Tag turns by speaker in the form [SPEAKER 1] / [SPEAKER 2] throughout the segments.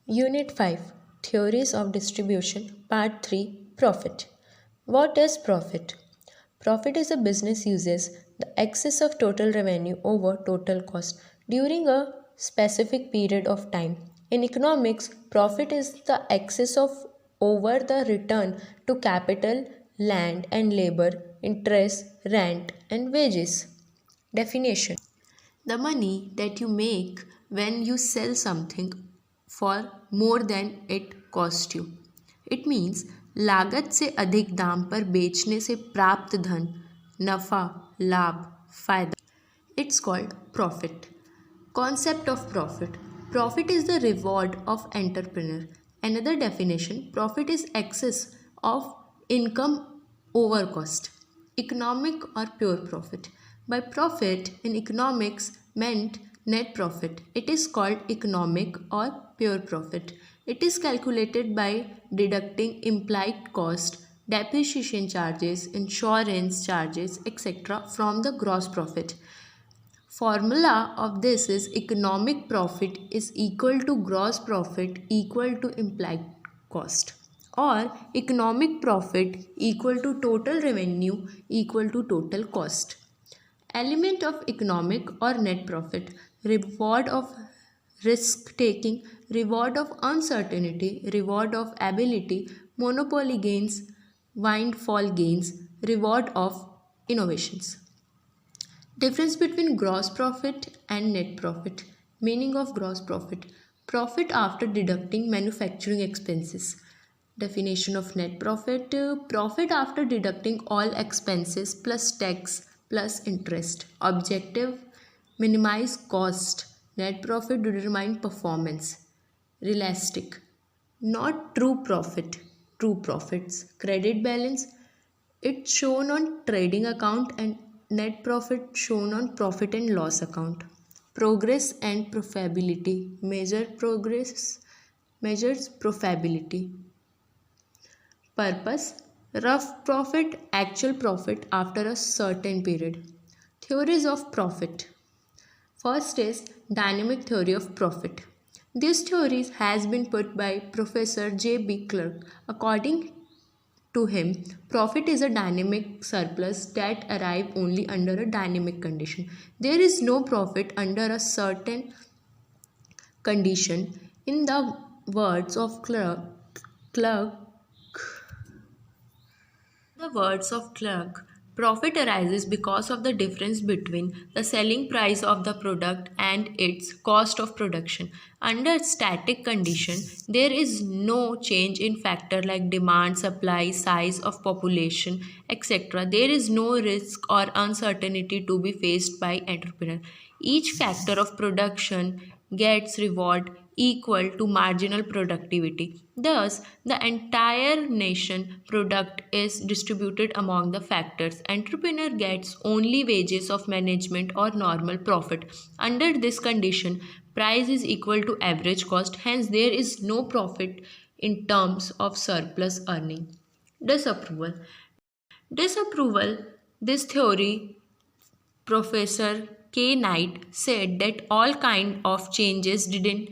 [SPEAKER 1] Unit 5 Theories of Distribution Part 3 Profit. What is profit? Profit is a business uses the excess of total revenue over total cost during a specific period of time. In economics, profit is the excess of over the return to capital, land and labor, interest, rent and wages. Definition: the money that you make when you sell something for more than it cost you. It means लागत से अधिक दाम पर बेचने से प्राप्त धन, नफा, लाभ, फायदा. It's called profit. Concept of profit. Profit is the reward of entrepreneur. Another definition, profit is excess of income over cost. Economic or pure profit. By profit in economics meant net profit. It is called economic or pure profit. It is calculated by deducting implied cost, depreciation charges, insurance charges, etc. from the gross profit. Formula of this is economic profit is equal to gross profit equal to implied cost, or economic profit equal to total revenue equal to total cost. Element of economic or net profit: reward of risk taking, reward of uncertainty, reward of ability, monopoly gains, windfall gains, reward of innovations. Difference between gross profit and net profit. Meaning of gross profit: profit after deducting manufacturing expenses. Definition of net profit: profit after deducting all expenses plus tax plus interest. Objective: minimize cost. Net profit to determine performance. Realistic: not true profit. True profits. Credit balance: it's shown on trading account, and net profit shown on profit and loss account. Progress and profitability. Measures profitability. Purpose: rough profit, actual profit after a certain period. Theories of profit. First is dynamic theory of profit. This theory has been put by Professor J.B. Clark. According to him, profit is a dynamic surplus that arrives only under a dynamic condition. There is no profit under a certain condition. In the words of Clark, profit arises because of the difference between the selling price of the product and its cost of production. Under static condition, there is no change in factor like demand, supply, size of population, etc. There is no risk or uncertainty to be faced by entrepreneur. Each factor of production gets reward equal to marginal productivity. Thus, the entire nation product is distributed among the factors. Entrepreneur gets only wages of management or normal profit. Under this condition, price is equal to average cost. Hence, there is no profit in terms of surplus earning. Disapproval. This theory, Professor K. Knight said that all kind of changes didn't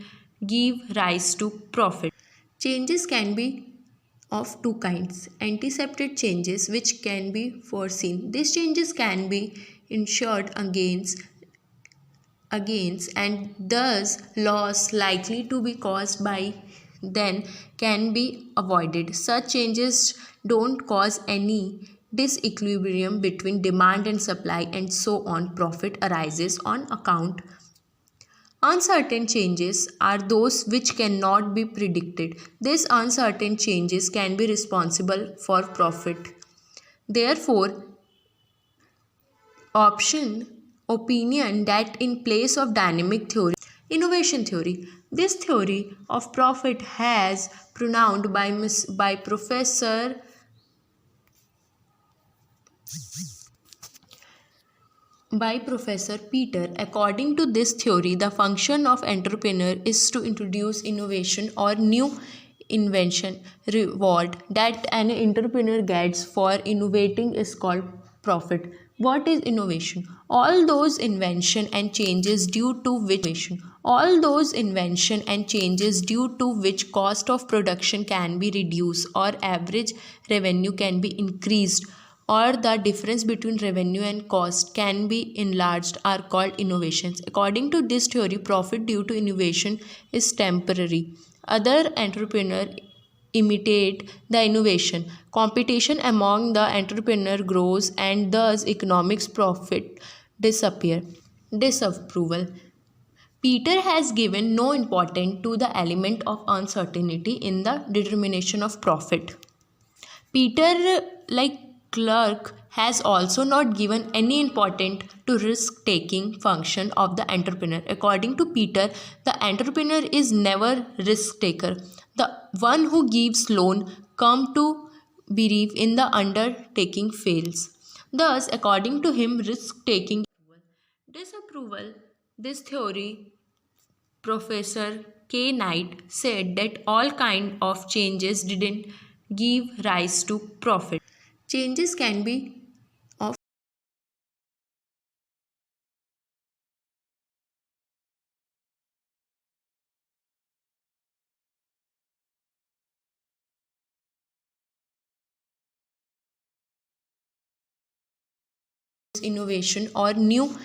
[SPEAKER 1] give rise to profit. Changes can be of two kinds: anticipated changes, which can be foreseen. These changes can be insured against and thus loss likely to be caused by then can be avoided. Such changes don't cause any disequilibrium between demand and supply, and so on. Profit arises on account. Uncertain changes are those which cannot be predicted. These uncertain changes can be responsible for profit. Therefore, opinion that in place of dynamic theory, innovation theory. This theory of profit has pronounced by Professor Peter. According to this theory, the function of entrepreneur is to introduce innovation or new invention. Reward that an entrepreneur gets for innovating is called profit. What is innovation? All those invention and changes due to which innovation. all those invention and changes due to which cost of production can be reduced or average revenue can be increased or the difference between revenue and cost can be enlarged are called innovations. According to this theory, profit due to innovation is temporary. Other entrepreneur imitate the innovation. Competition among the entrepreneur grows and thus economics profit disappear. Disapproval. Peter has given no importance to the element of uncertainty in the determination of profit. Peter, like Clerk, has also not given any importance to risk-taking function of the entrepreneur. According to Peter, the entrepreneur is never risk-taker. The one who gives loan come to believe in the undertaking fails. Thus, according to him, risk-taking disapproval. This theory Professor K. Knight said that all kind of changes didn't give rise to profit. Changes can be of innovation or new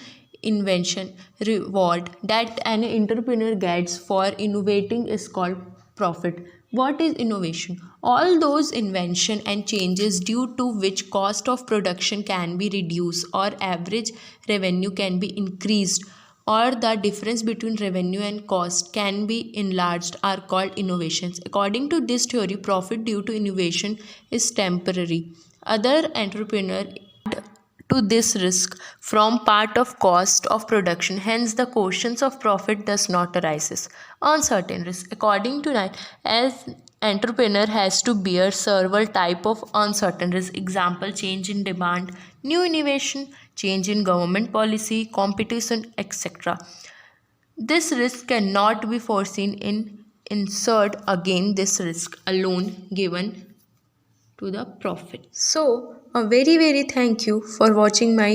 [SPEAKER 1] invention. Reward that an entrepreneur gets for innovating is called profit. What is innovation? All those invention and changes due to which cost of production can be reduced or average revenue can be increased or the difference between revenue and cost can be enlarged are called innovations. According to this theory, profit due to innovation is temporary. Other entrepreneur to this risk from part of cost of production, hence the questions of profit does not arises. Uncertain risk. According to Knight, as entrepreneur has to bear several type of uncertain risk. Example, change in demand, new innovation, change in government policy, competition, etc. This risk cannot be foreseen in insert again this risk alone given to the profit. So a very thank you for watching my